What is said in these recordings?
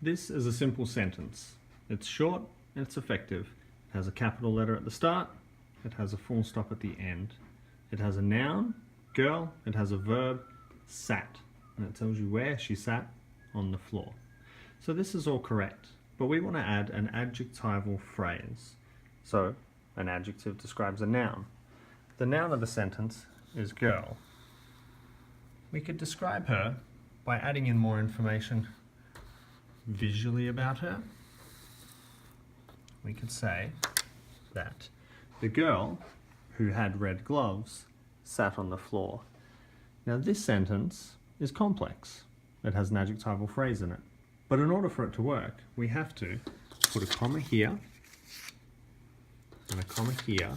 This is a simple sentence. It's short and it's effective. It has a capital letter at the start. It has a full stop at the end. It has a noun, girl. It has a verb, sat. And it tells you where she sat, on the floor. So this is all correct, but we want to add an adjectival phrase. So an adjective describes a noun. The noun of the sentence is girl. We could describe her by adding in more information visually about her. We could say that the girl who had red gloves sat on the floor. Now this sentence is complex. It has an adjectival phrase in it. But in order for it to work, we have to put a comma here and a comma here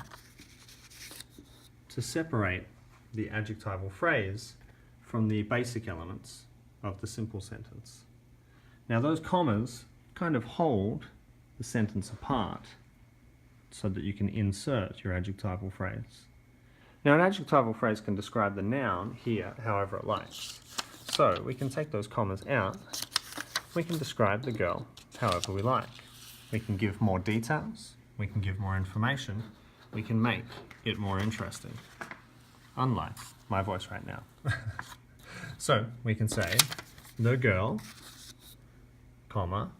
to separate the adjectival phrase from the basic elements of the simple sentence. Now those commas kind of hold the sentence apart so that you can insert your adjectival phrase. Now an adjectival phrase can describe the noun here however it likes. So we can take those commas out. We can describe the girl however we like. We can give more details. We can give more information. We can make it more interesting. Unlike my voice right now. So we can say, the girl, comma,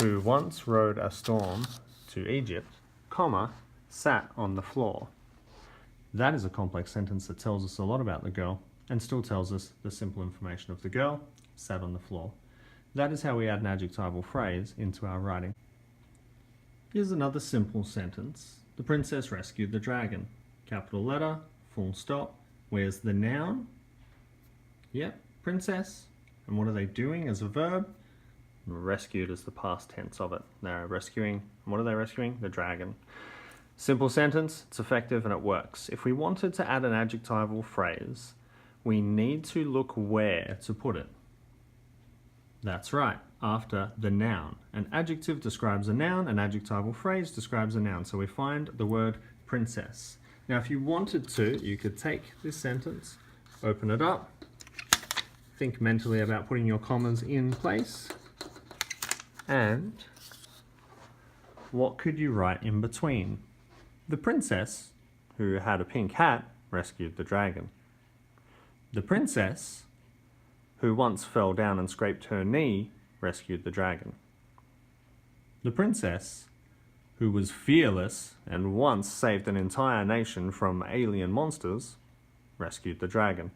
who once rode a storm to Egypt, comma, sat on the floor. That is a complex sentence that tells us a lot about the girl and still tells us the simple information of the girl sat on the floor. That is how we add an adjectival phrase into our writing. Here's another simple sentence. The princess rescued the dragon. Capital letter, full stop. Where's the noun? Yep, princess. And what are they doing as a verb? Rescued is the past tense of it. They're rescuing. And what are they rescuing? The dragon. Simple sentence, it's effective and it works. If we wanted to add an adjectival phrase, we need to look where to put it. That's right, after the noun. An adjective describes a noun, an adjectival phrase describes a noun. So we find the word princess. Now if you wanted to, you could take this sentence, open it up, think mentally about putting your commas in place, and what could you write in between? The princess, who had a pink hat, rescued the dragon. The princess, who once fell down and scraped her knee, rescued the dragon. The princess, who was fearless and once saved an entire nation from alien monsters, rescued the dragon.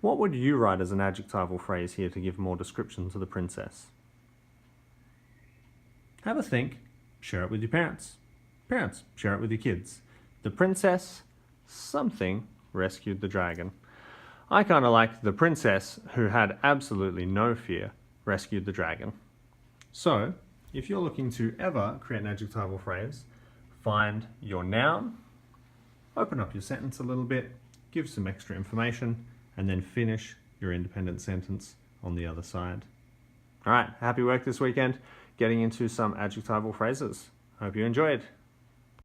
What would you write as an adjectival phrase here to give more description to the princess? Have a think. Share it with your parents. Parents, share it with your kids. The princess, something, rescued the dragon. I kind of like the princess who had absolutely no fear, rescued the dragon. So, if you're looking to ever create an adjectival phrase, find your noun, open up your sentence a little bit, give some extra information, and then finish your independent sentence on the other side. All right, happy work this weekend, getting into some adjectival phrases. Hope you enjoyed.